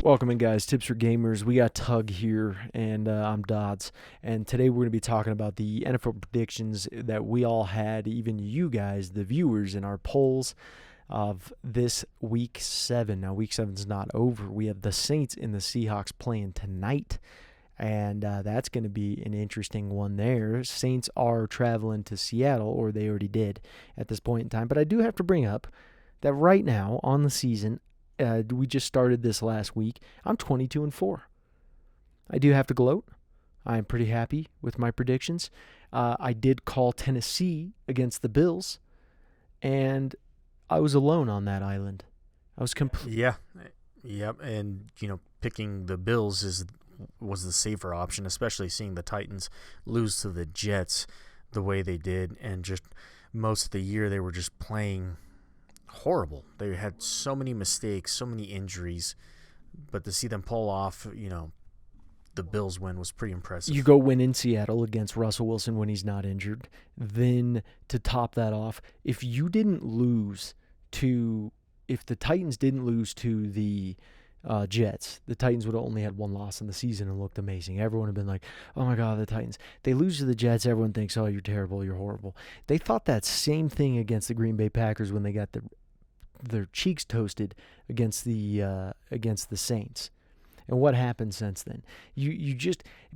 Welcome in, guys. Tips for Gamers. We got Tug here, and I'm Dodds. And today we're going to be talking about the NFL predictions that we all had, even you guys, the viewers, in our polls of this Week 7. Now, Week 7 is not over. We have the Saints and the Seahawks playing tonight, and that's going to be an interesting one there. Saints are traveling to Seattle, or they already did at this point in time. But I do have to bring up that right now on the season, we just started this last week. I'm 22-4. I do have to gloat. I am pretty happy with my predictions. I did call Tennessee against the Bills, and I was alone on that island. I was Yep. And picking the Bills was the safer option, especially seeing the Titans lose to the Jets the way they did, and just most of the year they were just playing horrible. They had so many mistakes, so many injuries, but to see them pull off, the Bills win was pretty impressive. You go win in Seattle against Russell Wilson when he's not injured. Then to top that off, if the Titans didn't lose to the Jets, the Titans would have only had one loss in the season and looked amazing. Everyone would have been like, oh my God, the Titans. They lose to the Jets, everyone thinks, oh, you're terrible, you're horrible. They thought that same thing against the Green Bay Packers when they got their cheeks toasted against the Saints. And what happened since then?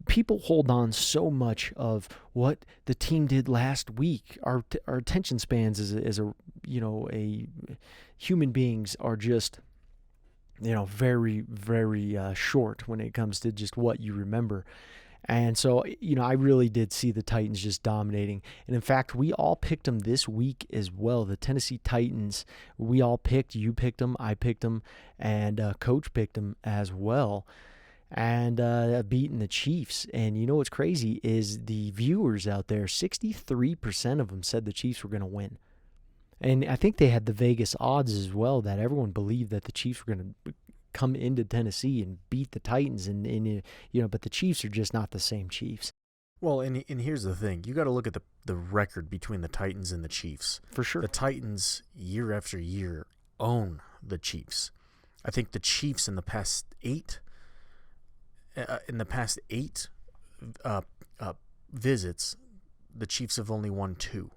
People hold on so much of what the team did last week. Our attention spans as a human beings are just very, very short when it comes to just what you remember. And so, I really did see the Titans just dominating. And in fact, we all picked them this week as well. The Tennessee Titans, we all picked. You picked them, I picked them, and Coach picked them as well. And beating the Chiefs. And you know what's crazy is the viewers out there, 63% of them said the Chiefs were going to win. And I think they had the Vegas odds as well, that everyone believed that the Chiefs were going to come into Tennessee and beat the Titans, but the Chiefs are just not the same Chiefs. Well, and here's the thing. You got to look at the record between the Titans and the Chiefs. For sure. The Titans, year after year, own the Chiefs. I think the Chiefs in the past eight visits, the Chiefs have only won 2.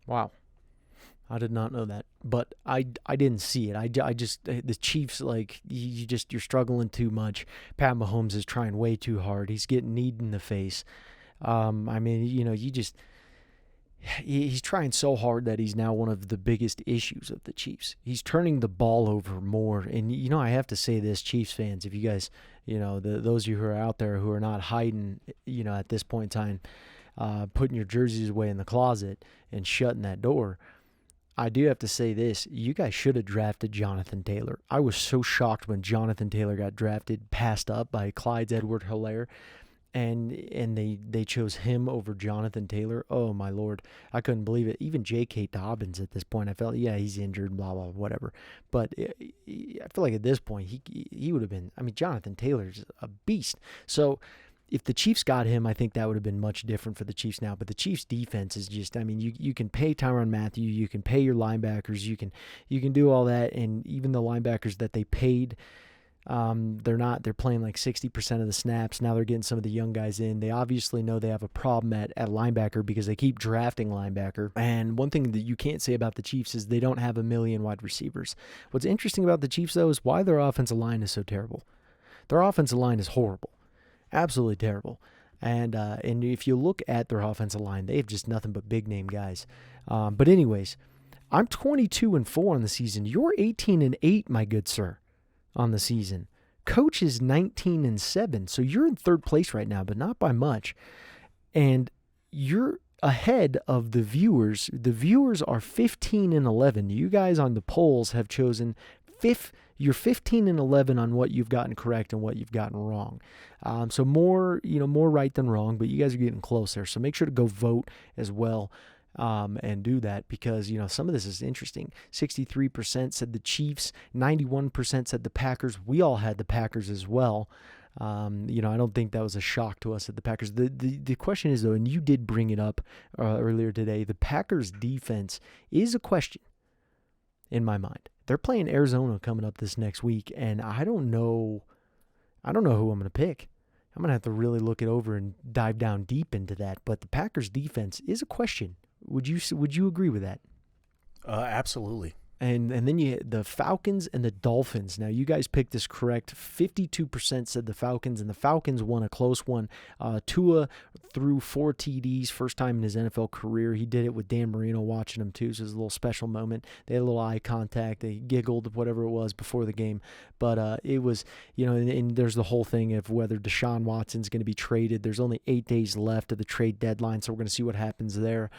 Wow. I did not know that, but I didn't see it. I just the Chiefs, you're struggling too much. Pat Mahomes is trying way too hard. He's getting kneed in the face. He's trying so hard that he's now one of the biggest issues of the Chiefs. He's turning the ball over more, and I have to say this, Chiefs fans, if you guys, those of you who are out there who are not hiding, at this point in time, putting your jerseys away in the closet and shutting that door. I do have to say this. You guys should have drafted Jonathan Taylor. I was so shocked when Jonathan Taylor got drafted, passed up by Clyde Edwards-Helaire, and they chose him over Jonathan Taylor. Oh, my Lord. I couldn't believe it. Even J.K. Dobbins at this point, I felt, he's injured, blah, blah, whatever. But I feel like at this point, he would have been, Jonathan Taylor's a beast. So if the Chiefs got him, I think that would have been much different for the Chiefs now. But the Chiefs' defense is just, you can pay Tyrann Mathieu, you can pay your linebackers, you can do all that, and even the linebackers that they paid, they're playing like 60% of the snaps. Now they're getting some of the young guys in. They obviously know they have a problem at linebacker because they keep drafting linebacker. And one thing that you can't say about the Chiefs is they don't have a million wide receivers. What's interesting about the Chiefs, though, is why their offensive line is so terrible. Their offensive line is horrible. Absolutely terrible. And if you look at their offensive line, they have just nothing but big-name guys. But anyways, I'm 22-4 on the season. You're 18-8, my good sir, on the season. Coach is 19-7, so you're in third place right now, but not by much. And you're ahead of the viewers. The viewers are 15-11. You guys on the polls have chosen you're 15-11 on what you've gotten correct and what you've gotten wrong. So more right than wrong, but you guys are getting closer. So make sure to go vote as well. And do that because, some of this is interesting. 63% said the Chiefs, 91% said the Packers. We all had the Packers as well. I don't think that was a shock to us at the Packers. The question is, though, and you did bring it up earlier today, the Packers defense is a question in my mind. They're playing Arizona coming up this next week, and I don't know who I'm going to pick. I'm going to have to really look it over and dive down deep into that. But the Packers' defense is a question. Would you agree with that? Absolutely. And then the Falcons and the Dolphins. Now, you guys picked this correct. 52% said the Falcons, and the Falcons won a close one. Tua threw 4 TDs, first time in his NFL career. He did it with Dan Marino watching him, too, so it was a little special moment. They had a little eye contact. They giggled, whatever it was, before the game. But it was, and there's the whole thing of whether Deshaun Watson's going to be traded. There's only 8 days left of the trade deadline, so we're going to see what happens there.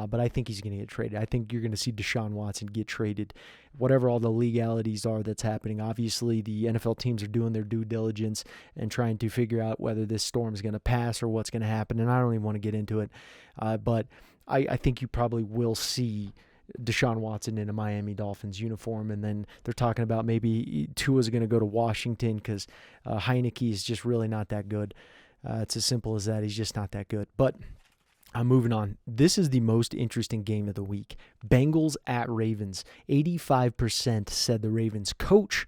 But I think he's going to get traded. I think you're going to see Deshaun Watson get traded. Whatever all the legalities are that's happening, obviously the NFL teams are doing their due diligence and trying to figure out whether this storm is going to pass or what's going to happen, and I don't even want to get into it. But I think you probably will see Deshaun Watson in a Miami Dolphins uniform, and then they're talking about maybe Tua's going to go to Washington because Heineke is just really not that good. It's as simple as that. He's just not that good. But I'm moving on. This is the most interesting game of the week. Bengals at Ravens. 85% said the Ravens. Coach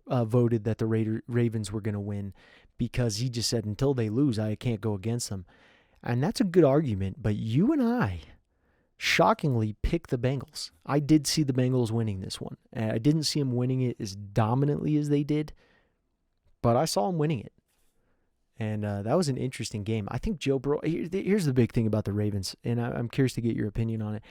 voted that the Ravens were going to win because he just said, until they lose, I can't go against them. And that's a good argument, but you and I shockingly picked the Bengals. I did see the Bengals winning this one. I didn't see them winning it as dominantly as they did, but I saw them winning it. And that was an interesting game. I think Joe Burrow, here's the big thing about the Ravens, and I'm curious to get your opinion on it.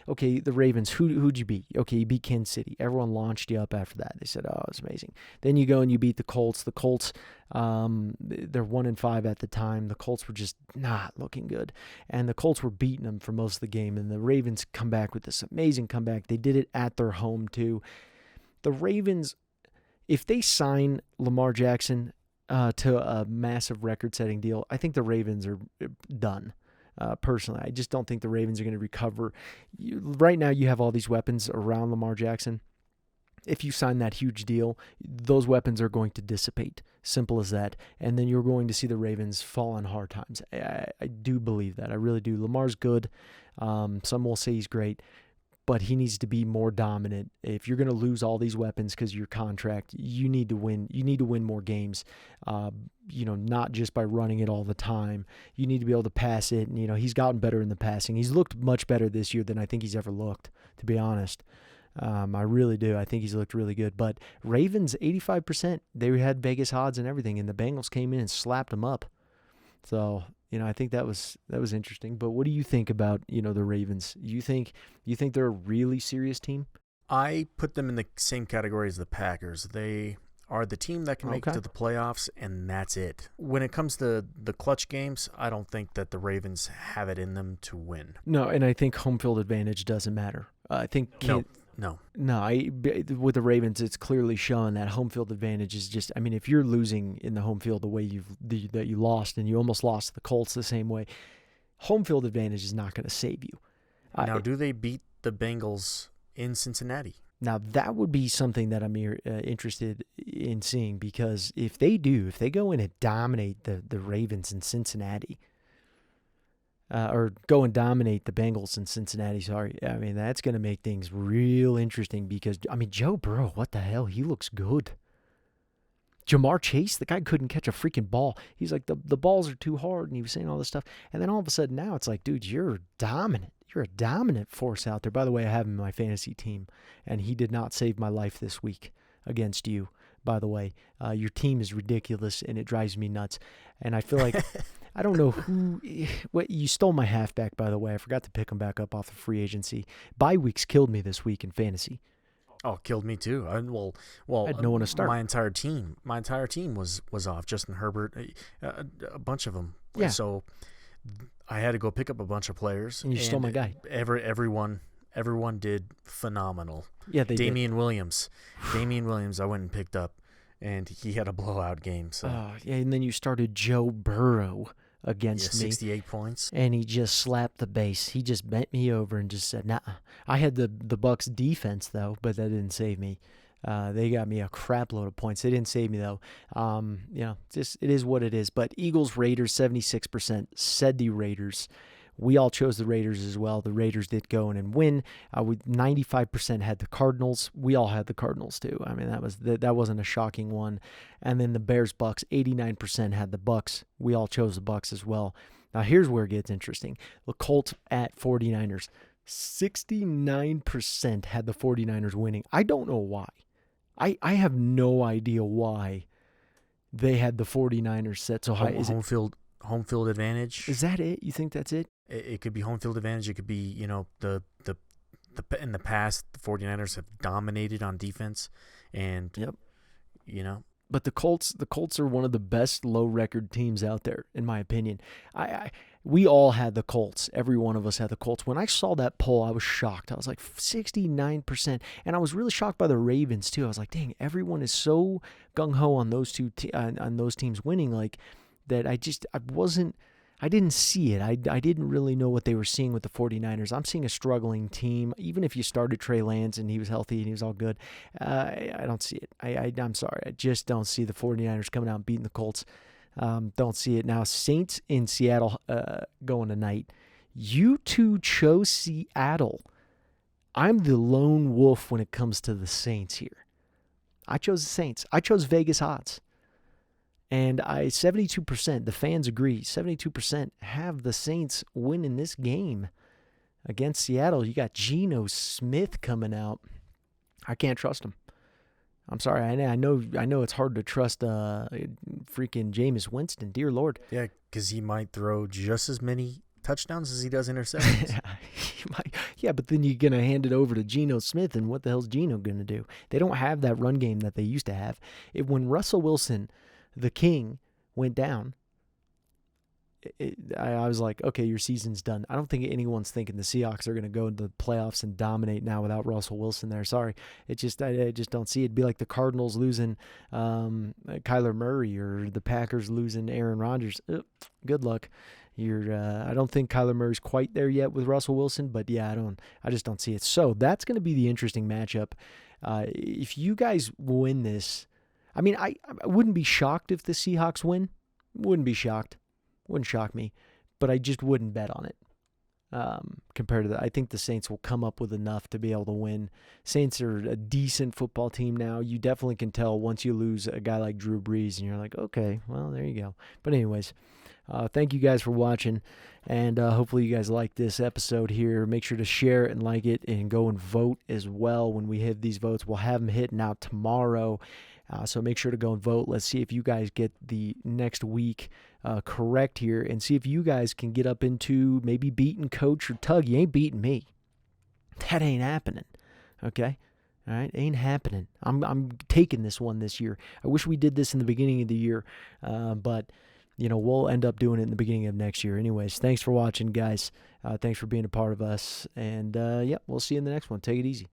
Okay, the Ravens, who'd you beat? Okay, you beat Kansas City. Everyone launched you up after that. They said, oh, it's amazing. Then you go and you beat the Colts. The Colts, they're 1-5 at the time. The Colts were just not looking good. And the Colts were beating them for most of the game. And the Ravens come back with this amazing comeback. They did it at their home, too. The Ravens, if they sign Lamar Jackson to a massive record-setting deal, I think the Ravens are done. Personally, I just don't think the Ravens are going to recover. Right now, you have all these weapons around Lamar Jackson. If you sign that huge deal, those weapons are going to dissipate. Simple as that. And then you're going to see the Ravens fall on hard times. I do believe that. I really do. Lamar's good. Some will say he's great, but he needs to be more dominant. If you're going to lose all these weapons because of your contract, you need to win. You need to win more games, not just by running it all the time. You need to be able to pass it. And, he's gotten better in the passing. He's looked much better this year than I think he's ever looked, to be honest. I really do. I think he's looked really good. But Ravens, 85%, they had Vegas odds and everything, and the Bengals came in and slapped them up. So, I think that was interesting. But what do you think about, the Ravens? You think they're a really serious team? I put them in the same category as the Packers. They are the team that can make it to the playoffs, and that's it. When it comes to the clutch games, I don't think that the Ravens have it in them to win. No, and I think home field advantage doesn't matter. I think No. With the Ravens, it's clearly shown that home field advantage is just. I mean, if you're losing in the home field the way that you lost, and you almost lost to the Colts the same way, home field advantage is not going to save you. Now, do they beat the Bengals in Cincinnati? Now, that would be something that I'm interested in seeing, because if they go in and dominate the Ravens in Cincinnati, or go and dominate the Bengals in Cincinnati, sorry. I mean, that's going to make things real interesting because, Joe Burrow, what the hell? He looks good. Jamar Chase, the guy couldn't catch a freaking ball. He's like, the balls are too hard, and he was saying all this stuff. And then all of a sudden now it's like, dude, you're dominant. You're a dominant force out there. By the way, I have him in my fantasy team, and he did not save my life this week against you, by the way. Your team is ridiculous, and it drives me nuts. And I feel like... I don't know you stole my halfback, by the way. I forgot to pick him back up off the free agency. Bye weeks killed me this week in fantasy. Oh, killed me too. I had no one to start. My entire team was off. Justin Herbert, a bunch of them. Yeah. So I had to go pick up a bunch of players. And you stole my guy. Everyone did phenomenal. Yeah, they Damian Williams. Damian Williams, I went and picked up, and he had a blowout game. So. Yeah, and then you started Joe Burrow against me. 68 points. And he just slapped the base. He just bent me over and just said, nah. I had the Bucs defense, though, but that didn't save me. They got me a crap load of points. They didn't save me, though. Just it is what it is. But Eagles, Raiders, 76% said the Raiders We all chose the Raiders as well. The Raiders did go in and win. 95% had the Cardinals. We all had the Cardinals too. I mean, that wasn't a shocking one. And then the Bears-Bucks, 89% had the Bucks. We all chose the Bucks as well. Now, here's where it gets interesting. The Colts at 49ers. 69% had the 49ers winning. I don't know why. I have no idea why they had the 49ers set so high. Home field advantage. Is that it? You think that's it? It could be home field advantage. It could be, the in the past, the 49ers have dominated on defense. And, Yep. But the Colts are one of the best low record teams out there, in my opinion. We all had the Colts. Every one of us had the Colts. When I saw that poll, I was shocked. I was like 69%, and I was really shocked by the Ravens too. I was like, dang, everyone is so gung ho on those on those teams winning, like that. I didn't see it. I didn't really know what they were seeing with the 49ers. I'm seeing a struggling team. Even if you started Trey Lance and he was healthy and he was all good, I don't see it. I'm sorry. I just don't see the 49ers coming out and beating the Colts. Don't see it. Now, Saints in Seattle going tonight. You two chose Seattle. I'm the lone wolf when it comes to the Saints here. I chose the Saints. I chose Vegas odds. And 72%, the fans agree, 72% have the Saints winning this game against Seattle. You got Geno Smith coming out. I can't trust him. I'm sorry. I know it's hard to trust freaking Jameis Winston. Dear Lord. Yeah, because he might throw just as many touchdowns as he does interceptions. Yeah, but then you're going to hand it over to Geno Smith, and what the hell's Geno going to do? They don't have that run game that they used to have. When Russell Wilson, the king, went down, I was like, okay, your season's done. I don't think anyone's thinking the Seahawks are going to go into the playoffs and dominate now without Russell Wilson there. Sorry. I just don't see it. It'd be like the Cardinals losing Kyler Murray or the Packers losing Aaron Rodgers. Good luck. I don't think Kyler Murray's quite there yet with Russell Wilson, but yeah, I just don't see it. So that's going to be the interesting matchup. If you guys win this, I mean, I wouldn't be shocked if the Seahawks win. Wouldn't be shocked. Wouldn't shock me, but I just wouldn't bet on it. Compared to that, I think the Saints will come up with enough to be able to win. Saints are a decent football team now. You definitely can tell once you lose a guy like Drew Brees, and you're like, okay, well, there you go. But anyways, thank you guys for watching, and hopefully you guys like this episode here. Make sure to share it and like it, and go and vote as well. When we hit these votes, we'll have them hitting out tomorrow. So make sure to go and vote. Let's see if you guys get the next week correct here, and see if you guys can get up into maybe beating Coach or Tug. You ain't beating me. That ain't happening. Okay? All right? Ain't happening. I'm taking this one this year. I wish we did this in the beginning of the year, but we'll end up doing it in the beginning of next year. Anyways, thanks for watching, guys. Thanks for being a part of us, and we'll see you in the next one. Take it easy.